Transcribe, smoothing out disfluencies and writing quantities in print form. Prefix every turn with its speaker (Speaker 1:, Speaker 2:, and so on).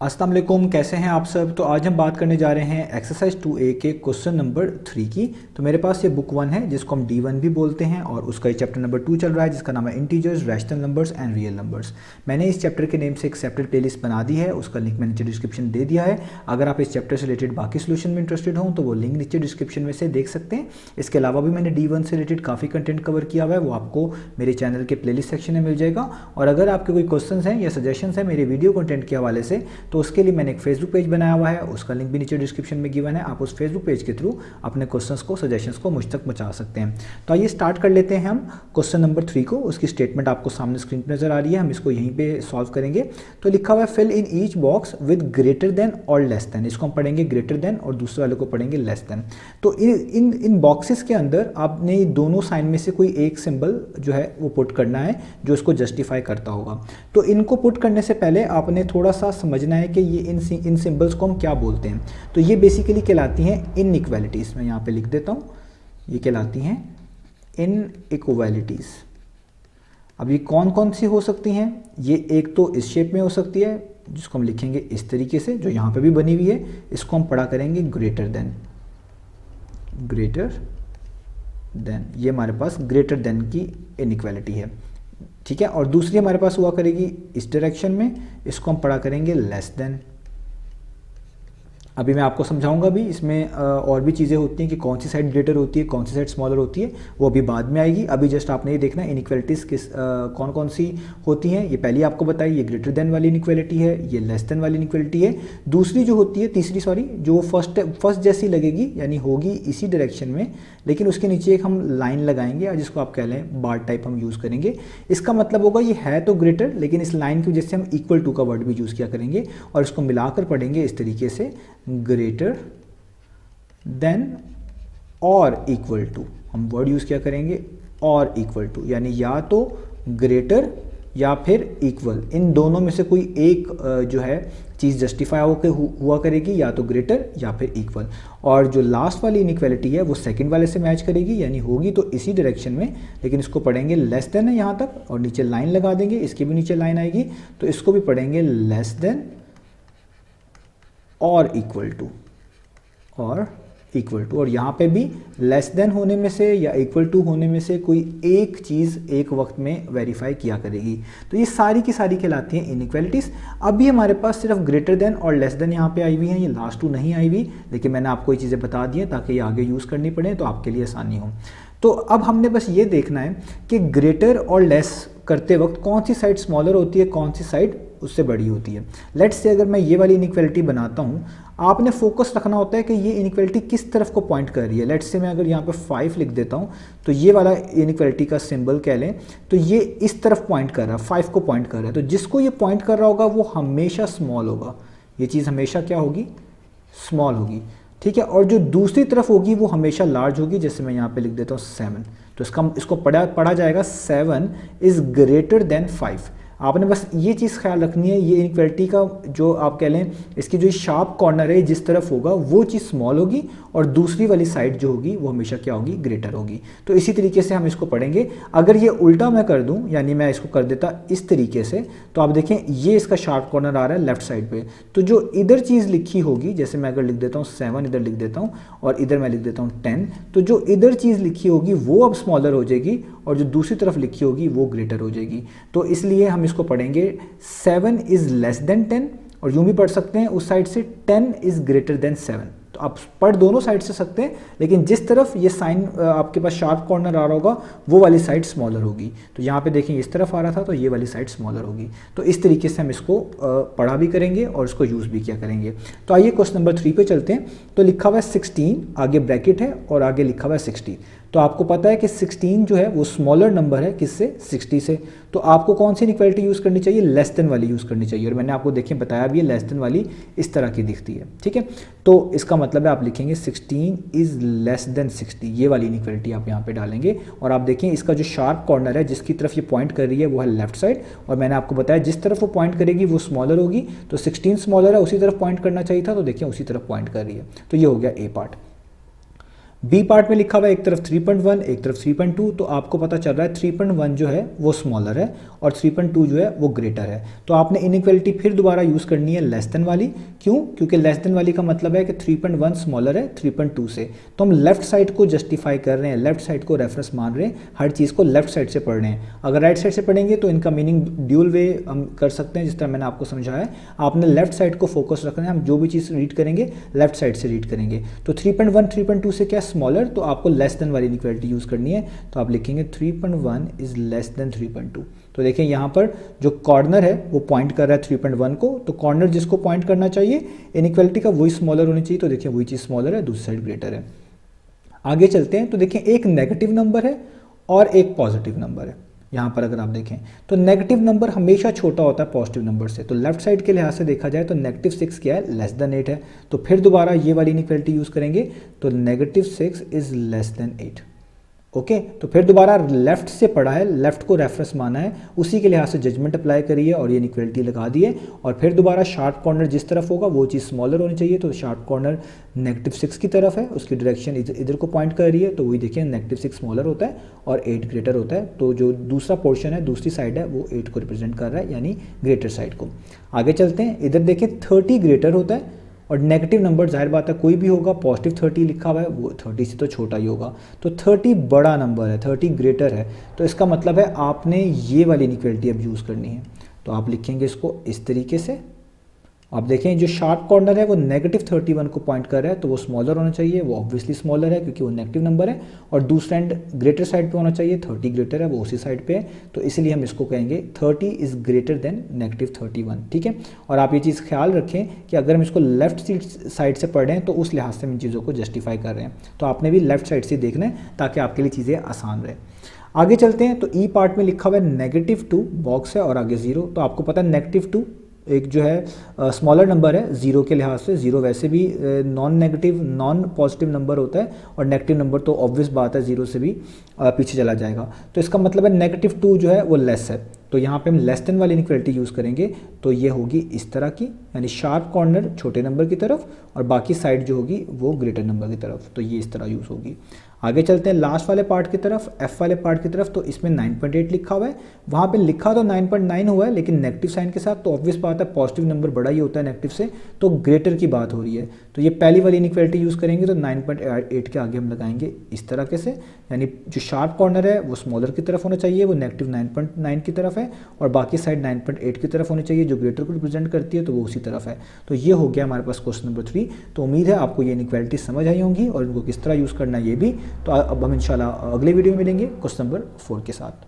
Speaker 1: अस्सलाम वालेकुम, कैसे हैं आप सब। तो आज हम बात करने जा रहे हैं एक्सरसाइज 2A के क्वेश्चन नंबर 3 की। तो मेरे पास ये बुक 1 है जिसको हम D1 भी बोलते हैं और उसका ये चैप्टर नंबर 2 चल रहा है जिसका नाम है integers, rational numbers and real numbers. मैंने इस चैप्टर के नेम से एक सेपरेट प्लेलिस्ट बना दी है, उसका लिंक मैंने नीचे डिस्क्रिप्शन दे दिया है। अगर आप इस चैप्टर से रिलेटेड बाकी सोल्यूशन में इंटरेस्टेड हो तो वो लिंक नीचे डिस्क्रिप्शन में से देख सकते हैं। इसके अलावा भी मैंने D1 से रिलेटेड काफ़ी कंटेंट कवर किया हुआ है, वो आपको मेरे चैनल के प्लेलिस्ट सेक्शन में मिल जाएगा। और अगर आपके कोई क्वेश्चन हैं या सजेशन हैं मेरे वीडियो कंटेंट के हवाले से तो उसके लिए मैंने फेसबुक पेज बनाया हुआ है, उसका लिंक भी नीचे डिस्क्रिप्शन में गिवन है। आप उस फेसबुक पेज के थ्रू अपने क्वेश्चंस को, सजेशंस को मुझ तक पहुंचा सकते हैं। तो आइए स्टार्ट कर लेते हैं हम क्वेश्चन नंबर 3 को। उसकी स्टेटमेंट आपको सामने स्क्रीन पर नजर आ रही है, हम इसको यहीं पे सॉल्व करेंगे। तो लिखा हुआ है fill in each box with greater than और लेस देन। इसको हम पढ़ेंगे ग्रेटर देन और दूसरे वाले को पढ़ेंगे लेस देन। तो इन बॉक्सेस के अंदर आपने दोनों साइन में से कोई एक सिंबल जो है वो पुट करना है जो इसको जस्टिफाई करता होगा। तो इनको पुट करने से पहले आपने थोड़ा सा समझना है कि ये इन सिंबल्स को हम क्या बोलते हैं। तो ये बेसिकली कहलाती हैं इनइक्वालिटीज़। मैं यहाँ पे लिख देता हूँ, ये कहलाती हैं इनइक्वालिटीज़। अब ये कौन कौन सी हो सकती हैं? ये एक तो इस शेप में हो सकती है जिसको हम लिखेंगे इस तरीके से, जो यहाँ पे भी बनी हुई है। इसको हम पढ़ा करेंगे ग्रेटर देन। ग्रेटर देन, ये हमारे पास ग्रेटर देन की इनइक्वालिटी है, ठीक है। और दूसरी हमारे पास हुआ करेगी इस डायरेक्शन में, इसको हम पढ़ा करेंगे लेस देन। अभी मैं आपको समझाऊंगा भी इसमें और भी चीज़ें होती हैं कि कौन सी साइड ग्रेटर होती है, कौन सी साइड स्मॉलर होती है, वो अभी बाद में आएगी। अभी जस्ट आपने ये देखना है इनइक्वालिटीज़ किस कौन कौन सी होती हैं। ये पहली आपको बताई, ये ग्रेटर देन वाली इनइक्वालिटी है, ये लेस देन वाली इनइक्वालिटी है। दूसरी जो होती है, तीसरी सॉरी, जो फर्स्ट जैसी लगेगी, यानी होगी इसी डायरेक्शन में, लेकिन उसके नीचे एक हम लाइन लगाएंगे और जिसको आप कह लें बार टाइप हम यूज़ करेंगे। इसका मतलब होगा ये है तो ग्रेटर, लेकिन इस लाइन की वजह से हम इक्वल टू का वर्ड भी यूज़ किया करेंगे और इसको मिलाकर पढ़ेंगे इस तरीके से, ग्रेटर देन और इक्वल टू। हम वर्ड यूज़ क्या करेंगे और इक्वल टू, यानी या तो ग्रेटर या फिर इक्वल, इन दोनों में से कोई एक जो है चीज़ जस्टिफाई होकर हुआ करेगी, या तो ग्रेटर या फिर इक्वल। और जो लास्ट वाली इनइक्वालिटी है वो सेकंड वाले से मैच करेगी, यानी होगी तो इसी डायरेक्शन में, लेकिन इसको पढ़ेंगे लेस देन है यहाँ तक और नीचे लाइन लगा देंगे, इसके भी नीचे लाइन आएगी तो इसको भी पढ़ेंगे लेस देन और इक्वल टू, और इक्वल टू। और यहाँ पे भी लेस देन होने में से या इक्वल टू होने में से कोई एक चीज़ एक वक्त में वेरीफाई किया करेगी। तो ये सारी की सारी कहलाती हैं इनइक्वालिटीज़। अभी हमारे पास सिर्फ ग्रेटर देन और लेस देन यहाँ पे आई हुई हैं, ये लास्ट टू नहीं आई हुई, लेकिन मैंने आपको ये चीज़ें बता दी हैं ताकि ये आगे यूज़ करनी पड़े तो आपके लिए आसानी हो। तो अब हमने बस ये देखना है कि ग्रेटर और लेस करते वक्त कौन सी साइड स्मॉलर होती है, कौन सी साइड उससे बड़ी होती है। लेट्स से अगर मैं ये वाली इनइक्वालिटी बनाता हूँ, आपने फोकस रखना होता है कि ये इनइक्वालिटी किस तरफ को पॉइंट कर रही है। लेट्स से मैं अगर यहाँ पे 5 लिख देता हूँ तो ये वाला इनइक्वालिटी का सिंबल कह लें तो ये इस तरफ पॉइंट कर रहा है, 5 को पॉइंट कर रहा है। तो जिसको ये पॉइंट कर रहा होगा वो हमेशा स्मॉल होगा, ये चीज़ हमेशा क्या होगी, स्मॉल होगी, ठीक है। और जो दूसरी तरफ होगी वो हमेशा लार्ज होगी। जैसे मैं यहाँ पे लिख देता हूँ 7, तो इसको पढ़ा जाएगा 7 इज़ ग्रेटर देन 5। आपने बस ये चीज़ ख्याल रखनी है, ये इनइक्वालिटी का जो आप कह लें इसकी जो शार्प कॉर्नर है जिस तरफ होगा वो चीज़ स्मॉल होगी और दूसरी वाली साइड जो होगी वो हमेशा क्या होगी, ग्रेटर होगी। तो इसी तरीके से हम इसको पढ़ेंगे। अगर ये उल्टा मैं कर दूं, यानी मैं इसको कर देता इस तरीके से, तो आप देखें ये इसका शार्प कॉर्नर आ रहा है लेफ्ट साइड पे। तो जो इधर चीज़ लिखी होगी, जैसे मैं अगर लिख देता हूँ 7, इधर लिख देता हूँ और इधर मैं लिख देता हूँ 10, तो जो इधर चीज़ लिखी होगी वो अब स्मॉलर हो जाएगी और जो दूसरी तरफ लिखी होगी वो ग्रेटर हो जाएगी। तो इसलिए हम इसको पढ़ेंगे 7 इज़ लेस देन 10, और यूँ भी पढ़ सकते हैं उस साइड से 10 इज़ ग्रेटर देन 7। तो आप पढ़ दोनों साइड से सकते हैं, लेकिन जिस तरफ ये साइन आपके पास शार्प कॉर्नर आ रहा होगा वो वाली साइड स्मॉलर होगी। तो यहाँ पे देखें इस तरफ आ रहा था तो ये वाली साइड स्मॉलर होगी। तो इस तरीके से हम इसको पढ़ा भी करेंगे और इसको यूज़ भी किया करेंगे। तो आइए क्वेश्चन नंबर 3 पे चलते हैं। तो लिखा हुआ है 16, आगे ब्रैकेट है और आगे लिखा हुआ है 60। तो आपको पता है कि 16 जो है वो स्मॉलर नंबर है किससे, 60 से। तो आपको कौन सी इनइक्वालिटी यूज़ करनी चाहिए, लेस देन वाली यूज़ करनी चाहिए। और मैंने आपको देखिए बताया भी है लेस देन वाली इस तरह की दिखती है, ठीक है। तो इसका मतलब है आप लिखेंगे 16 इज़ लेस देन 60, ये वाली इनइक्वालिटी आप यहाँ पे डालेंगे। और आप देखें इसका जो शार्प कॉर्नर है जिसकी तरफ ये पॉइंट कर रही है वो है लेफ्ट साइड, और मैंने आपको बताया जिस तरफ वो पॉइंट करेगी वो स्मॉलर होगी। तो 16 स्मॉलर है, उसी तरफ पॉइंट करना चाहिए था, तो देखिए उसी तरफ पॉइंट कर रही है। तो ये हो गया ए पार्ट। बी पार्ट में लिखा हुआ है एक तरफ 3.1 एक तरफ 3.2, तो आपको पता चल रहा है 3.1 जो है वो स्मॉलर है और 3.2 जो है वो ग्रेटर है। तो आपने इनइक्वालिटी फिर दोबारा यूज़ करनी है लेस देन वाली। क्यों? क्योंकि लेस देन वाली का मतलब है कि 3.1 स्मॉलर है 3.2 से। तो हम लेफ्ट साइड को जस्टिफाई कर रहे हैं, लेफ्ट साइड को रेफरेंस मान रहे हैं, हर चीज़ को लेफ्ट साइड से पढ़ रहे हैं। अगर राइट साइड से पढ़ेंगे तो इनका मीनिंग ड्यूल वे हम कर सकते हैं, जिस तरह मैंने आपको समझाया है। आपने लेफ्ट साइड को फोकस रखना है, हम जो भी चीज़ रीड करेंगे लेफ्ट साइड से रीड करेंगे। तो 3.1 3.2 से क्या स्मॉलर, तो आपको लेस देन वाली इनइक्वालिटी यूज़ करनी है। तो आप लिखेंगे 3.1 इज लेस देन 3.2। तो देखें यहाँ पर जो कॉर्नर है वो पॉइंट कर रहा है 3.1 को, तो कॉर्नर जिसको पॉइंट करना चाहिए इनइक्वालिटी का वही स्मॉलर होनी चाहिए। तो देखिए वही चीज़ स्मॉलर है, दूसरी साइड ग्रेटर है। आगे चलते हैं तो देखें एक नेगेटिव नंबर है और एक पॉजिटिव नंबर है। यहाँ पर अगर आप देखें तो नेगेटिव नंबर हमेशा छोटा होता है पॉजिटिव नंबर से। तो लेफ्ट साइड के लिहाज से देखा जाए तो -6 क्या है, लेस देन 8 है। तो फिर दोबारा ये वाली इनइक्वालिटी यूज़ करेंगे, तो -6 इज लेस देन 8। ओके, तो फिर दोबारा लेफ्ट से पढ़ा है, लेफ्ट को रेफरेंस माना है, उसी के लिहाज से जजमेंट अप्लाई करिए और ये इनइक्वालिटी लगा दी है। और फिर दोबारा शार्प कॉर्नर जिस तरफ होगा वो चीज़ स्मॉलर होनी चाहिए। तो शार्प कॉर्नर -6 की तरफ है, उसकी डायरेक्शन इधर को पॉइंट कर रही है, तो वही देखिए -6 स्मॉलर होता है और 8 ग्रेटर होता है। तो जो दूसरा पोर्शन है, दूसरी साइड है, वो 8 को रिप्रेजेंट कर रहा है, यानी ग्रेटर साइड को। आगे चलते हैं, इधर देखें 30 ग्रेटर होता है और नेगेटिव नंबर जाहिर बात है कोई भी होगा, पॉजिटिव 30 लिखा हुआ है वो 30 से तो छोटा ही होगा। तो 30 बड़ा नंबर है, 30 ग्रेटर है, तो इसका मतलब है आपने ये वाली इनइक्वालिटी अब यूज़ करनी है। तो आप लिखेंगे इसको इस तरीके से। आप देखें जो शार्प कॉर्नर है वो -31 को पॉइंट कर रहा है, तो वो स्मॉलर होना चाहिए, वो ऑब्वियसली स्मॉलर है क्योंकि वो नेगेटिव नंबर है। और दूसरा एंड ग्रेटर साइड पे होना चाहिए, 30 ग्रेटर है, वो उसी साइड पे है, तो इसलिए हम इसको कहेंगे 30 इज ग्रेटर देन -31। ठीक है, और आप ये चीज़ ख्याल रखें कि अगर हम इसको लेफ्ट साइड से पढ़ रहे हैं तो उस लिहाज से हम इन चीज़ों को जस्टिफाई कर रहे हैं। तो आपने भी लेफ्ट साइड से देखना है ताकि आपके लिए चीज़ें आसान रहे। आगे चलते हैं, तो ई पार्ट में लिखा हुआ है -2 बॉक्स है और आगे 0। तो आपको पता है -2 एक जो है स्मॉलर नंबर है 0 के लिहाज से। 0 वैसे भी non negative non positive number होता है और नेगेटिव नंबर तो ऑब्वियस बात है 0 से भी पीछे चला जाएगा। तो इसका मतलब है -2 जो है वो लेस है। तो यहाँ पे हम लेस देन वाली इनइक्वालिटी यूज़ करेंगे, तो ये होगी इस तरह की, यानी शार्प कॉर्नर छोटे नंबर की तरफ और बाकी साइड जो होगी वो ग्रेटर नंबर की तरफ। तो ये इस तरह यूज़ होगी। आगे चलते हैं लास्ट वाले पार्ट की तरफ, एफ वाले पार्ट की तरफ। तो इसमें 9.8 लिखा हुआ है, वहाँ पे लिखा तो 9.9 हुआ है लेकिन नेगेटिव साइन के साथ, तो ऑब्वियस बात है पॉजिटिव नंबर बड़ा ही होता है नेगेटिव से, तो ग्रेटर की बात हो रही है। तो ये पहली वाली इनइक्वालिटी यूज़ करेंगे, तो 9.8 के आगे हम लगाएंगे इस तरह से, यानी जो शार्प कॉर्नर है वो स्मॉलर की तरफ होना चाहिए, वो -9.9 की तरफ है, और बाकी साइड 9.8 की तरफ होनी चाहिए, जो ग्रेटर को रिप्रेजेंट करती है, तो वो उसी तरफ है। तो ये हो गया हमारे पास क्वेश्चन नंबर 3। तो उम्मीद है आपको ये इनइक्वालिटी समझ आई होंगी और इनको किस तरह यूज़ करना है ये भी। तो अब हम इंशाल्लाह अगले वीडियो में मिलेंगे क्वेश्चन नंबर 4 के साथ।